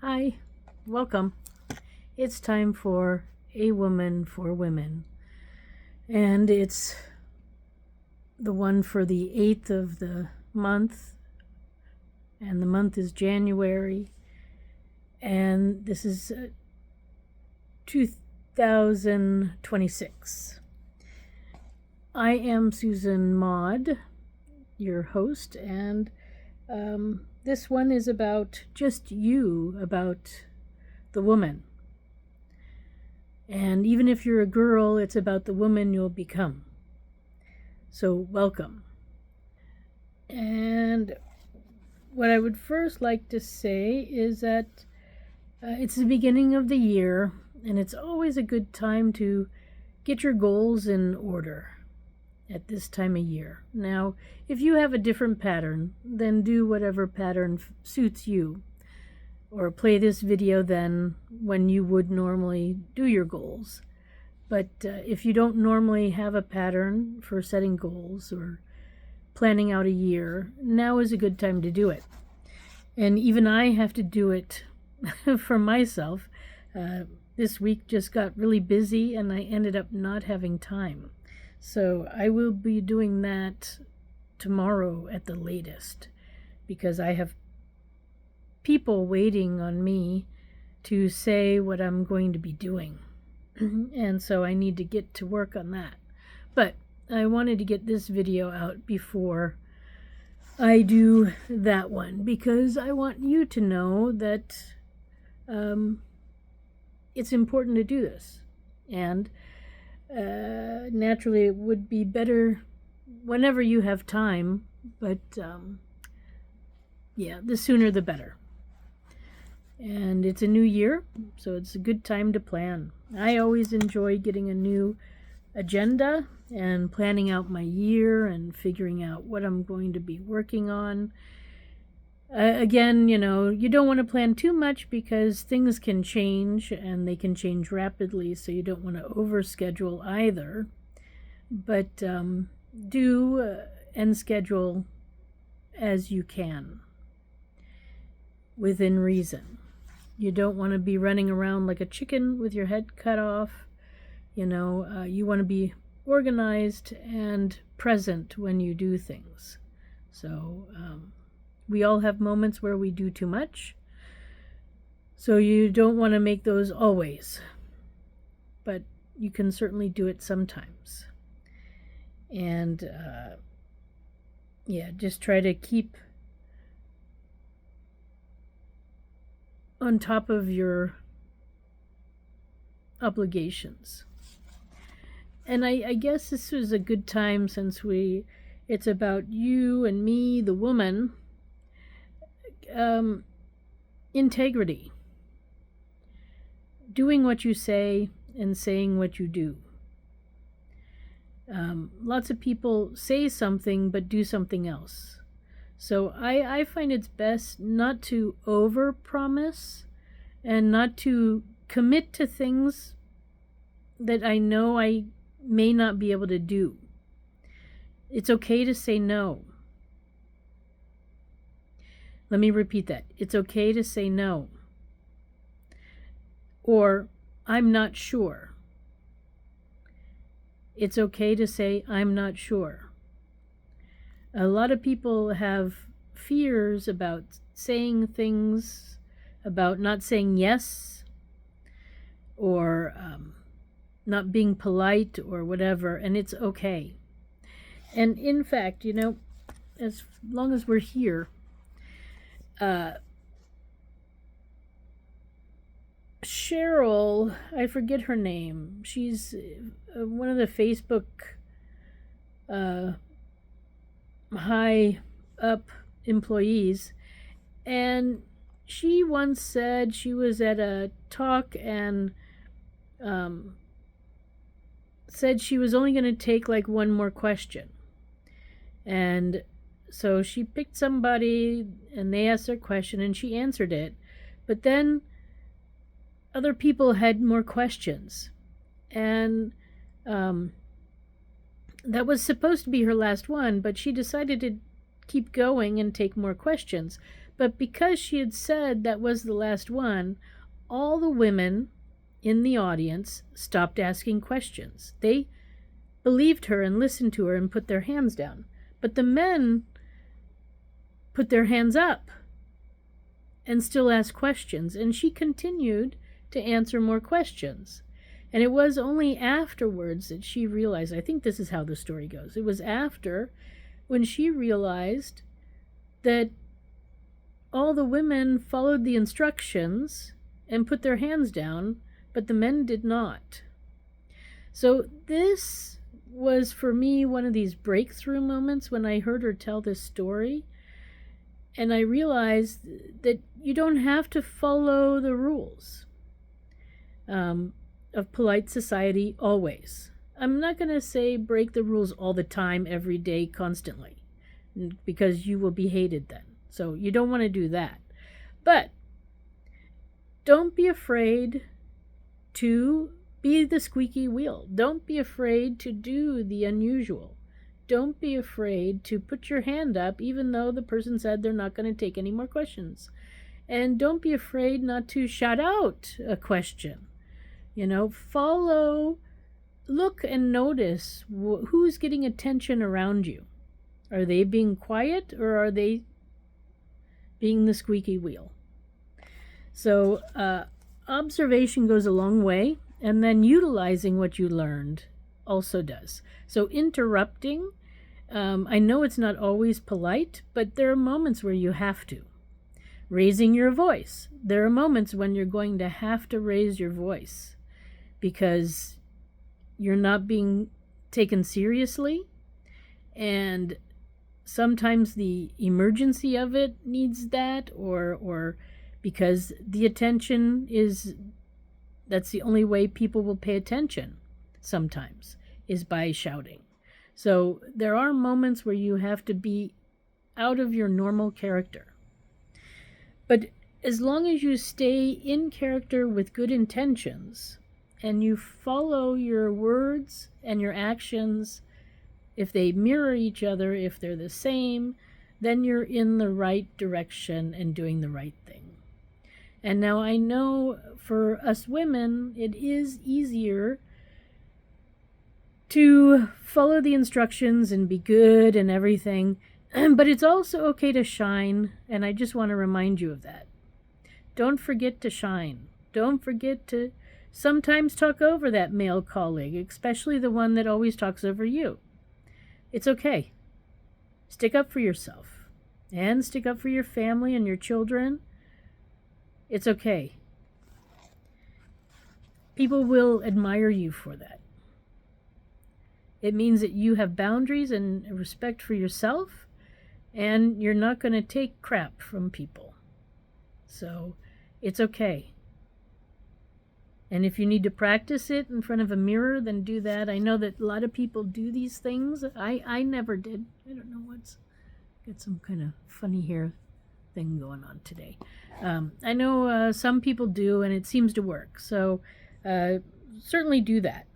Hi, welcome. It's time for A Woman for Women, and it's the one for the 8th of the month, and the month is January, and this is 2026. I am Susan Maude, your host, and this one is about just you, about the woman. And even if you're a girl, it's about the woman you'll become. So, welcome. And what I would first like to say is that it's the beginning of the year, and it's always a good time to get your goals in order at this time of year. Now, if you have a different pattern, then do whatever pattern suits you, or play this video then when you would normally do your goals. But if you don't normally have a pattern for setting goals or planning out a year, now is a good time to do it. And even I have to do it for myself. This week just got really busy and I ended up not having time. So I will be doing that tomorrow at the latest, because I have people waiting on me to say what I'm going to be doing. And so I need to get to work on that. But I wanted to get this video out before I do that one, because I want you to know that it's important to do this. And naturally, it would be better whenever you have time, but yeah, the sooner the better. And it's a new year, so it's a good time to plan. I always enjoy getting a new agenda and planning out my year and figuring out what I'm going to be working on. Again, you don't want to plan too much because things can change and they can change rapidly, so you don't want to overschedule either. But do and schedule as you can, within reason. You don't want to be running around like a chicken with your head cut off. You want to be organized and present when you do things. So we all have moments where we do too much. So you don't want to make those always. But you can certainly do it sometimes. And just try to keep on top of your obligations. And I guess this was a good time, since it's about you and me, the woman. Integrity. Doing what you say and saying what you do. Lots of people say something but do something else. So I find it's best not to overpromise and not to commit to things that I know I may not be able to do. It's okay to say no. Let me repeat that. It's okay to say no. Or, I'm not sure. It's okay to say, I'm not sure. A lot of people have fears about saying things, about not saying yes, or not being polite or whatever, and it's okay. And in fact, as long as we're here, Cheryl, I forget her name. She's one of the Facebook high up employees, and she once said she was at a talk and said she was only going to take like one more question. And so she picked somebody and they asked their question and she answered it. But then other people had more questions. And that was supposed to be her last one, but she decided to keep going and take more questions. But because she had said that was the last one, all the women in the audience stopped asking questions. They believed her and listened to her and put their hands down. But the men put their hands up and still asked questions. And she continued to answer more questions. And it was only afterwards that she realized, I think this is how the story goes. It was after when she realized that all the women followed the instructions and put their hands down, but the men did not. So this was for me one of these breakthrough moments when I heard her tell this story. And I realized that you don't have to follow the rules of polite society always. I'm not going to say break the rules all the time, every day, constantly, because you will be hated then. So you don't want to do that. But don't be afraid to be the squeaky wheel. Don't be afraid to do the unusual. Don't be afraid to put your hand up even though the person said they're not going to take any more questions. And don't be afraid not to shout out a question. Follow, look and notice who's getting attention around you. Are they being quiet or are they being the squeaky wheel? So observation goes a long way, and then utilizing what you learned also does. So interrupting, I know it's not always polite, but there are moments where you have to. Raising your voice. There are moments when you're going to have to raise your voice because you're not being taken seriously, and sometimes the emergency of it needs that, or because the attention that's the only way people will pay attention sometimes, is by shouting. So there are moments where you have to be out of your normal character. But as long as you stay in character with good intentions and you follow your words and your actions, if they mirror each other, if they're the same, then you're in the right direction and doing the right thing. And now I know for us women, it is easier to follow the instructions and be good and everything, but it's also okay to shine, and I just want to remind you of that. Don't forget to shine. Don't forget to sometimes talk over that male colleague, especially the one that always talks over you. It's okay. Stick up for yourself and stick up for your family and your children. It's okay. People will admire you for that. It means that you have boundaries and respect for yourself, and you're not going to take crap from people. So it's okay. And if you need to practice it in front of a mirror, then do that. I know that a lot of people do these things. I never did. I don't know got some kind of funny hair thing going on today. I know some people do, and it seems to work. So certainly do that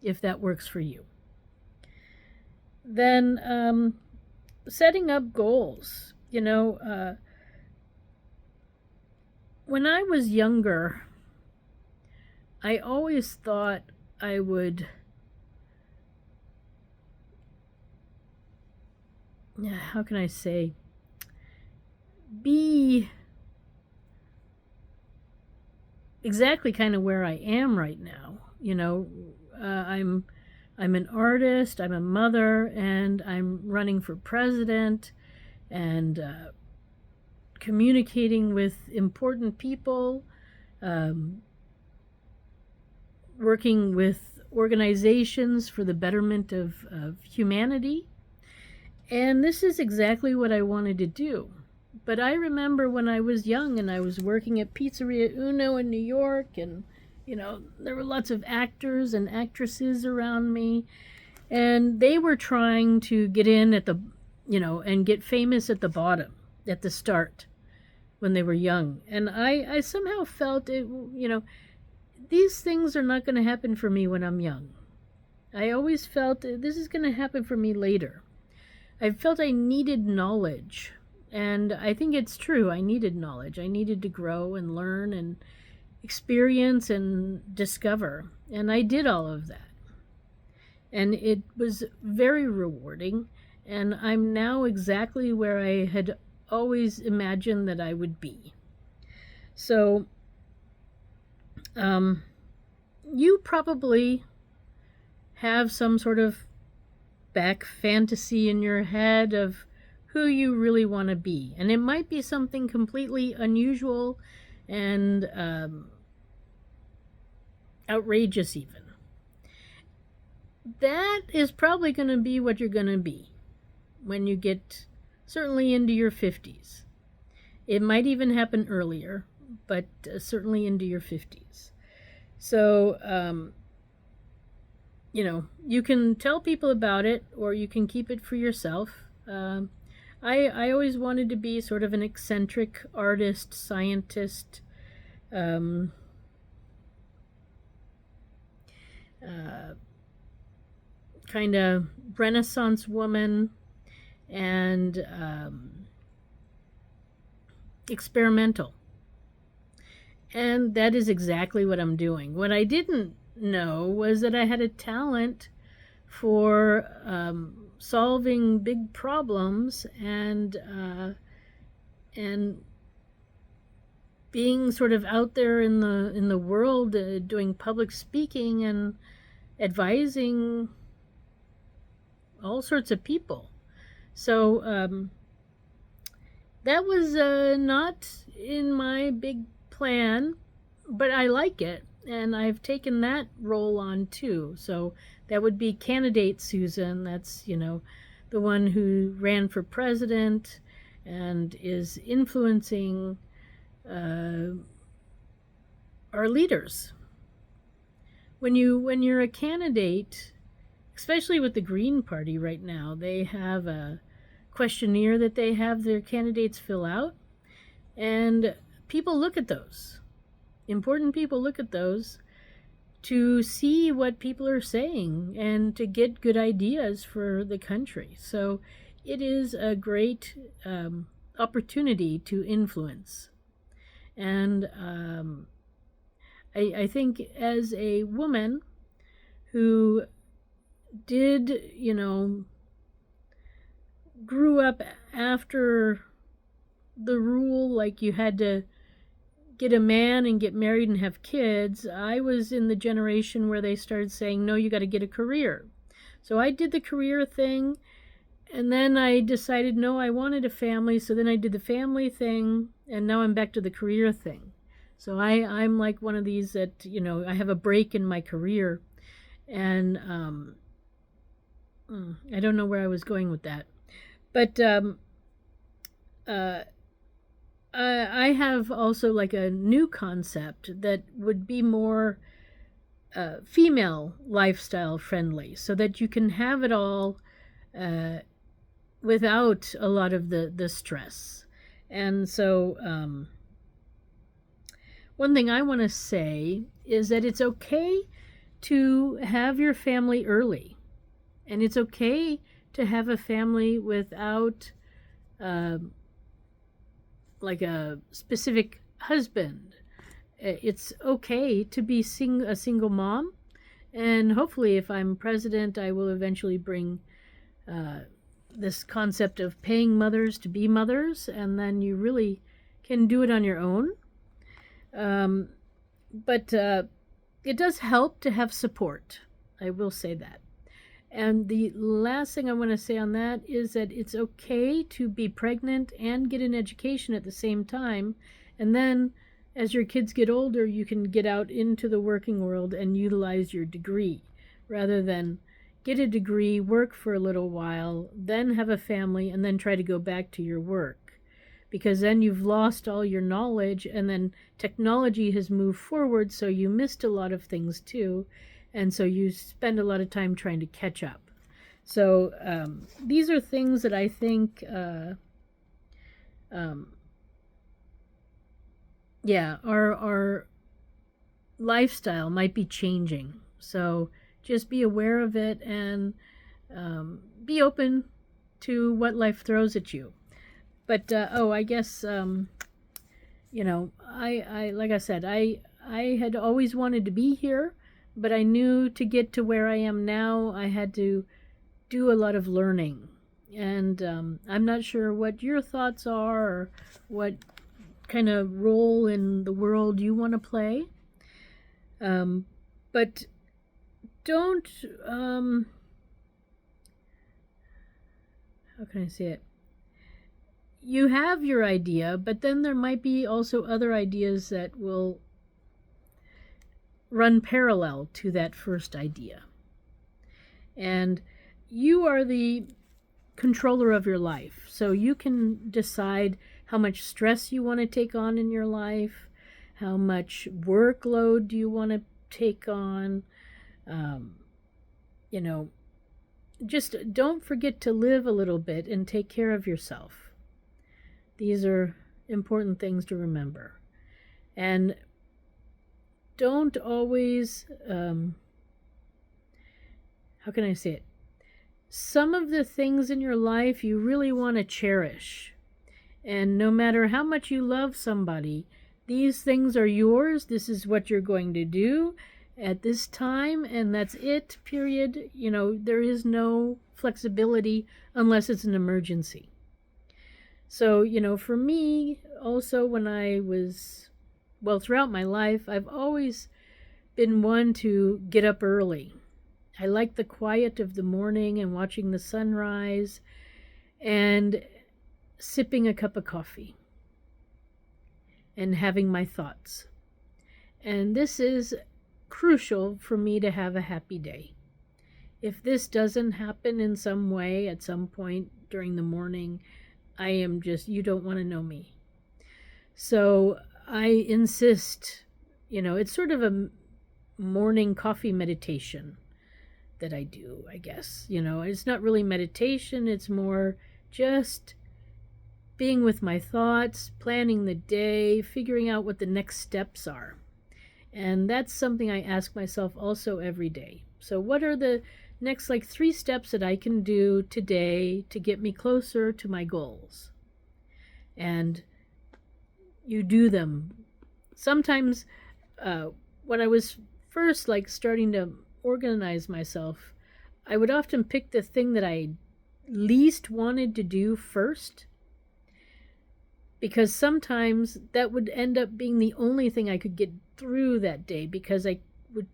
if that works for you. Then setting up goals. When I was younger, I always thought I would how can I say, be exactly kind of where I am right now. I'm an artist, I'm a mother, and I'm running for president and communicating with important people, working with organizations for the betterment of humanity. And this is exactly what I wanted to do. But I remember when I was young and I was working at Pizzeria Uno in New York, and there were lots of actors and actresses around me, and they were trying to get in at the, and get famous at the bottom, at the start, when they were young. And I somehow felt it, these things are not going to happen for me when I'm young. I always felt this is going to happen for me later. I felt I needed knowledge And I think it's true. I needed knowledge. I needed to grow and learn and experience and discover. And I did all of that. And it was very rewarding. And I'm now exactly where I had always imagined that I would be. So, you probably have some sort of back fantasy in your head of who you really want to be. And it might be something completely unusual and outrageous even. That is probably going to be what you're going to be when you get certainly into your 50s. It might even happen earlier, but certainly into your 50s. So, you can tell people about it or you can keep it for yourself. I always wanted to be sort of an eccentric artist, scientist, kind of Renaissance woman, and experimental. And that is exactly what I'm doing. What I didn't know was that I had a talent for solving big problems and being sort of out there in the world, doing public speaking and advising all sorts of people. So that was not in my big plan, but I like it, and I've taken that role on too. So that would be candidate Susan. That's, the one who ran for president and is influencing our leaders. When you're a candidate, especially with the Green Party right now, they have a questionnaire that they have their candidates fill out, and people look at those. Important people look at those to see what people are saying and to get good ideas for the country. So it is a great opportunity to influence. And I think as a woman who did, grew up after the rule, like you had to get a man and get married and have kids, I was in the generation where they started saying, no, you got to get a career. So I did the career thing, and then I decided, no, I wanted a family, so then I did the family thing, and now I'm back to the career thing. So I'm like one of these that, I have a break in my career, and I don't know where I was going with that. But I have also like a new concept that would be more female lifestyle friendly, so that you can have it all without a lot of the stress. And so one thing I want to say is that it's okay to have your family early, and it's okay to have a family without like a specific husband. It's okay to be a single mom, and hopefully if I'm president, I will eventually bring this concept of paying mothers to be mothers, and then you really can do it on your own. But it does help to have support. I will say that. And the last thing I want to say on that is that it's okay to be pregnant and get an education at the same time. And then as your kids get older, you can get out into the working world and utilize your degree rather than get a degree, work for a little while, then have a family, and then try to go back to your work. Because then you've lost all your knowledge, and then technology has moved forward, so you missed a lot of things too. And so you spend a lot of time trying to catch up. So these are things that I think, our lifestyle might be changing. So just be aware of it and be open to what life throws at you. But I guess I like I said, I had always wanted to be here, but I knew to get to where I am now, I had to do a lot of learning. And I'm not sure what your thoughts are or what kind of role in the world you want to play. But don't, how can I say it? You have your idea, but then there might be also other ideas that will run parallel to that first idea. And you are the controller of your life. So you can decide how much stress you want to take on in your life, how much workload do you want to take on. Um, you know, just don't forget to live a little bit and take care of yourself. These are important things to remember. And don't always, how can I say it? Some of the things in your life you really want to cherish. And no matter how much you love somebody, these things are yours. This is what you're going to do at this time, and that's it, period. There is no flexibility unless it's an emergency. So, for me, also when I was, well, throughout my life, I've always been one to get up early. I like the quiet of the morning and watching the sunrise and sipping a cup of coffee and having my thoughts. And this is crucial for me to have a happy day. If this doesn't happen in some way at some point during the morning, I am just, you don't want to know me. So I insist, it's sort of a morning coffee meditation that I do, I guess. It's not really meditation, it's more just being with my thoughts, planning the day, figuring out what the next steps are. And that's something I ask myself also every day. So what are the next 3 steps that I can do today to get me closer to my goals? And you do them. Sometimes when I was first starting to organize myself, I would often pick the thing that I least wanted to do first, because sometimes that would end up being the only thing I could get through that day, because I would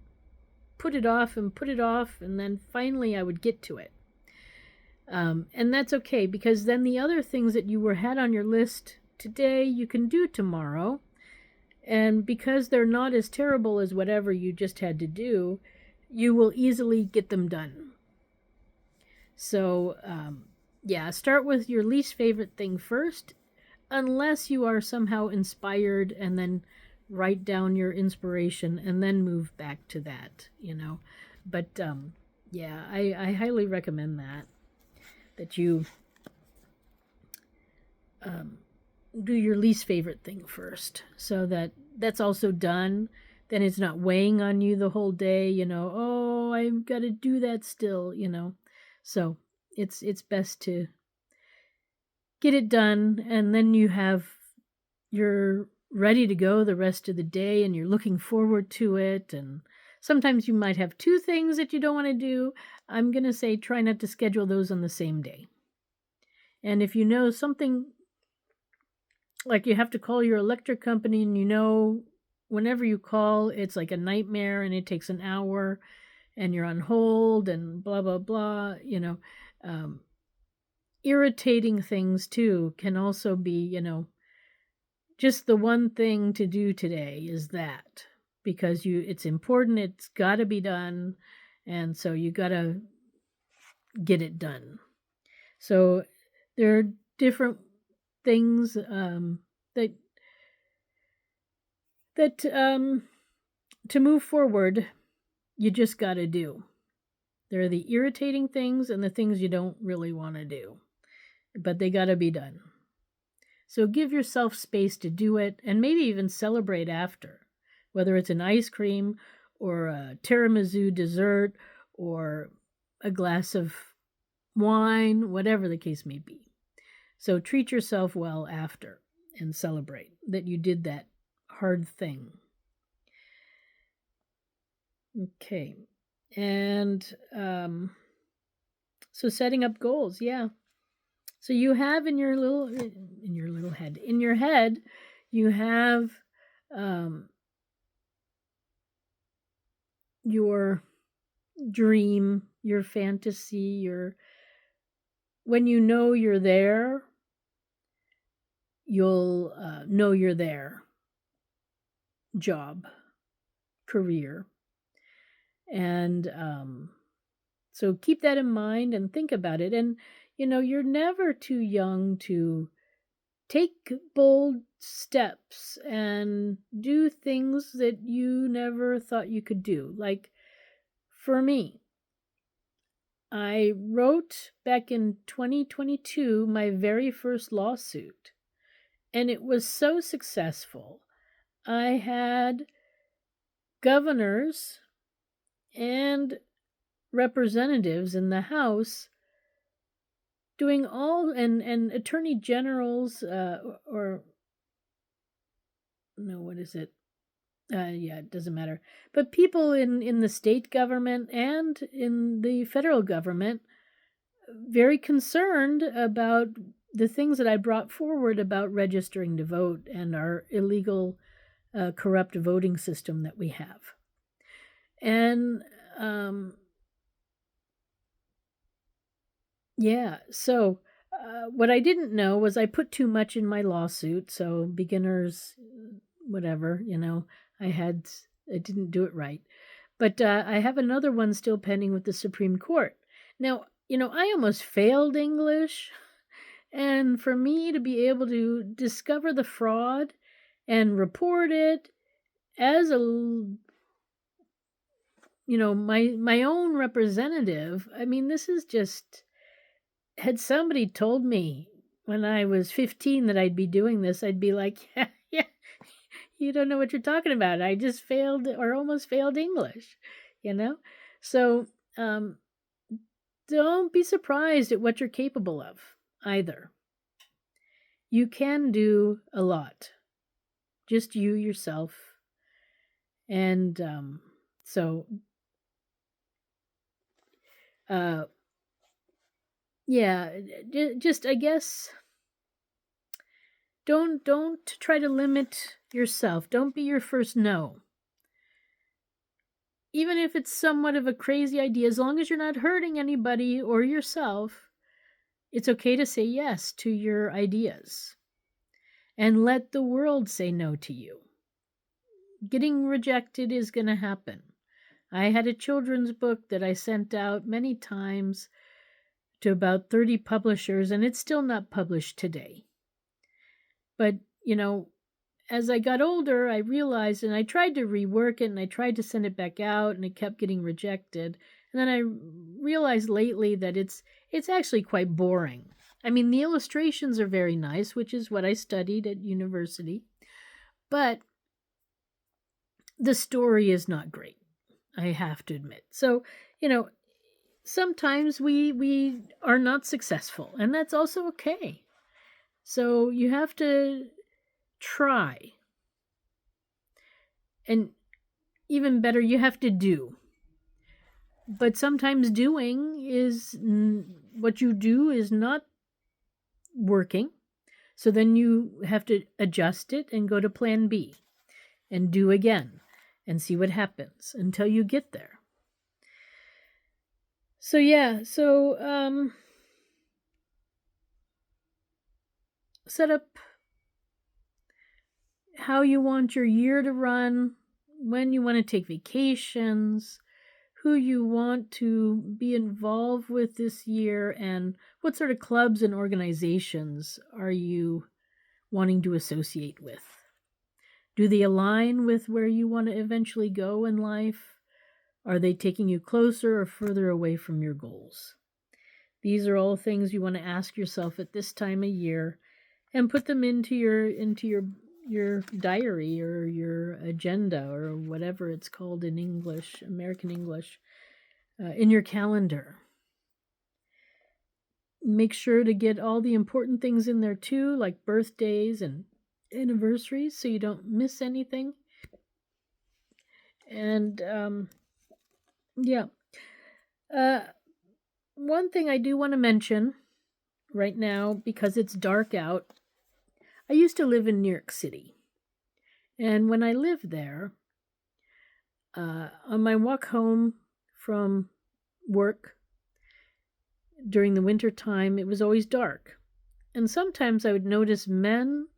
put it off, and then finally I would get to it. And that's okay, because then the other things that you had on your list today, you can do tomorrow. And because they're not as terrible as whatever you just had to do, you will easily get them done. So, start with your least favorite thing first, unless you are somehow inspired, and then write down your inspiration and then move back to that, But, I highly recommend that you do your least favorite thing first, so that's also done. Then it's not weighing on you the whole day, oh, I've got to do that still, So it's best to get it done, and then you're ready to go the rest of the day, and you're looking forward to it. And sometimes you might have 2 things that you don't want to do. I'm going to say try not to schedule those on the same day. And if you know something, like you have to call your electric company, and whenever you call, it's like a nightmare and it takes an hour and you're on hold and blah, blah, blah, irritating things too can also be, just the one thing to do today is that, because it's important, it's got to be done, and so you got to get it done. So there are different things that to move forward, you just got to do. There are the irritating things and the things you don't really want to do, but they got to be done. So give yourself space to do it, and maybe even celebrate after, whether it's an ice cream or a tiramisu dessert or a glass of wine, whatever the case may be. So treat yourself well after and celebrate that you did that hard thing. Okay. And so setting up goals, yeah. So you have in your little head, you have your dream, your fantasy, when you know you're there, you'll know you're there. Job, career. And so keep that in mind and think about it. And, you're never too young to take bold steps and do things that you never thought you could do. Like for me, I wrote back in 2022 my very first lawsuit, and it was so successful. I had governors and representatives in the House doing all, and attorney generals, or no, what is it? Yeah, it doesn't matter. But people in the state government and in the federal government very concerned about the things that I brought forward about registering to vote and our illegal, corrupt voting system that we have. And yeah, so what I didn't know was I put too much in my lawsuit. So beginners, whatever, I didn't do it right. But I have another one still pending with the Supreme Court. Now, I almost failed English. And for me to be able to discover the fraud and report it as my own representative, I mean, this is just, had somebody told me when I was 15 that I'd be doing this, I'd be like, yeah, you don't know what you're talking about. I just failed or almost failed English, So don't be surprised at what you're capable of either. You can do a lot. Just you, yourself. And so, yeah, just, I guess, don't try to limit yourself. Don't be your first no. Even if it's somewhat of a crazy idea, as long as you're not hurting anybody or yourself, it's okay to say yes to your ideas. And let the world say no to you. Getting rejected is going to happen. I had a children's book that I sent out many times to about 30 publishers, and it's still not published today. But, as I got older, I realized, and I tried to rework it, and I tried to send it back out, and it kept getting rejected. And then I realized lately that it's actually quite boring. I mean, the illustrations are very nice, which is what I studied at university. But the story is not great, I have to admit. So, sometimes we are not successful, and that's also okay. So you have to try. And even better, you have to do. But sometimes doing is what you do is not working. So then you have to adjust it and go to plan B and do again and see what happens until you get there. So yeah, set up how you want your year to run, when you want to take vacations, who you want to be involved with this year, and what sort of clubs and organizations are you wanting to associate with. Do they align with where you want to eventually go in life? Are they taking you closer or further away from your goals? These are all things you want to ask yourself at this time of year, and put them into your diary or your agenda or whatever it's called in English, American English, in your calendar. Make sure to get all the important things in there too, like birthdays and anniversaries, so you don't miss anything. And yeah. Uh, One thing I do want to mention right now, because it's dark out, I used to live in New York City. And when I lived there, on my walk home from work during the winter time, it was always dark. And sometimes I would notice men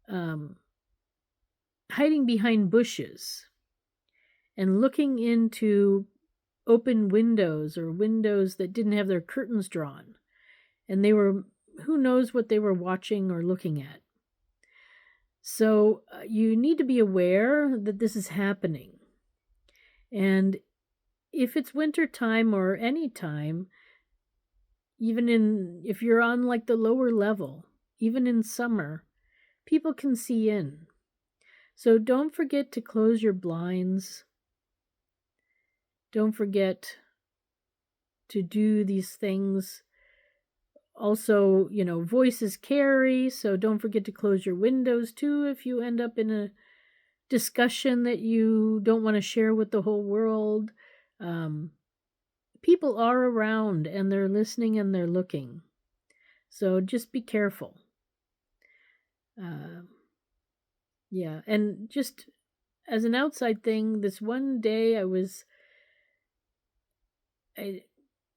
um, hiding behind bushes and looking into open windows or windows that didn't have their curtains drawn. And they were, who knows what they were watching or looking at. So you need to be aware that this is happening. And if it's winter time or any time, even if you're on like the lower level, even in summer, people can see in. So don't forget to close your blinds. Don't forget to do these things. Also, voices carry, so don't forget to close your windows too if you end up in a discussion that you don't want to share with the whole world. People are around and they're listening and they're looking. So just be careful. Yeah, and just as an outside thing, this one day I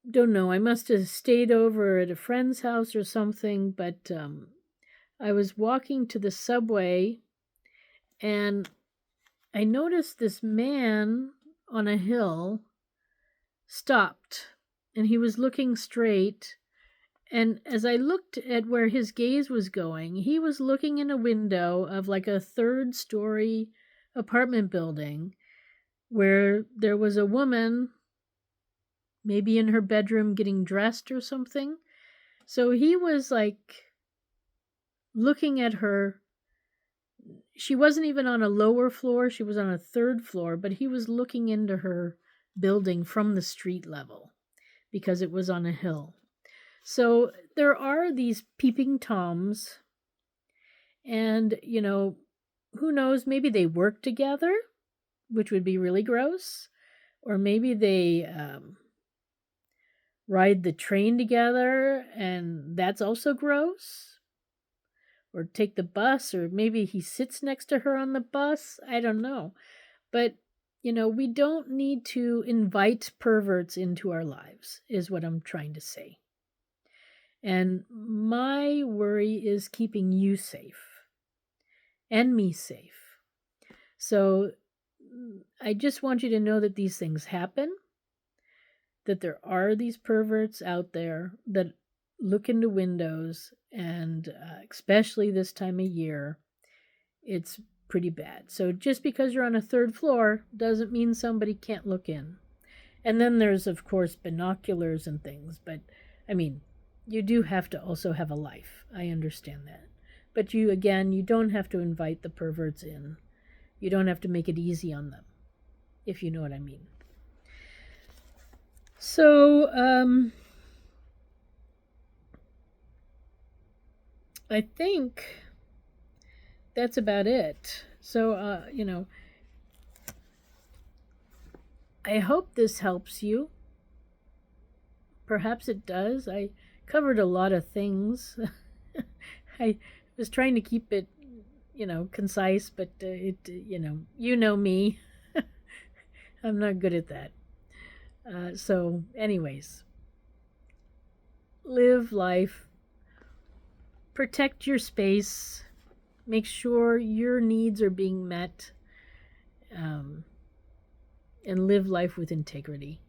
don't know, I must have stayed over at a friend's house or something, but I was walking to the subway and I noticed this man on a hill stopped and he was looking straight. And as I looked at where his gaze was going, he was looking in a window of like a third-story apartment building where there was a woman maybe in her bedroom getting dressed or something. So he was like looking at her. She wasn't even on a lower floor, she was on a third floor, but he was looking into her building from the street level because it was on a hill. So there are these peeping toms, and who knows, maybe they work together, which would be really gross, or maybe they ride the train together, and that's also gross, or take the bus, or maybe he sits next to her on the bus. I don't know. But, we don't need to invite perverts into our lives, is what I'm trying to say. And my worry is keeping you safe and me safe. So I just want you to know that these things happen, that there are these perverts out there that look into windows, and especially this time of year, it's pretty bad. So just because you're on a third floor doesn't mean somebody can't look in. And then there's, of course, binoculars and things, but I mean, you do have to also have a life. I understand that. But you don't have to invite the perverts in. You don't have to make it easy on them, if you know what I mean. So, I think that's about it. So, I hope this helps you. Perhaps it does. I covered a lot of things. I was trying to keep it, concise, but you know me. I'm not good at that. So, anyways, live life, protect your space, make sure your needs are being met, and live life with integrity.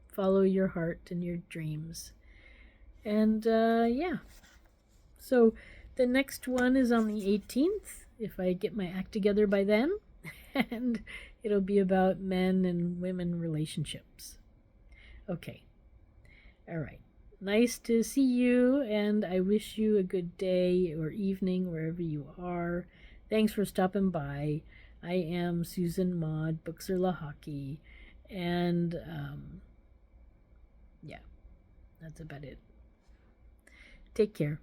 Follow your heart and your dreams. And yeah. So the next one is on the 18th, if I get my act together by then. And it'll be about men and women relationships. Okay. All right. Nice to see you, and I wish you a good day or evening wherever you are. Thanks for stopping by. I am Susan Maude, Buchser-Lochocki, and yeah. That's about it. Take care.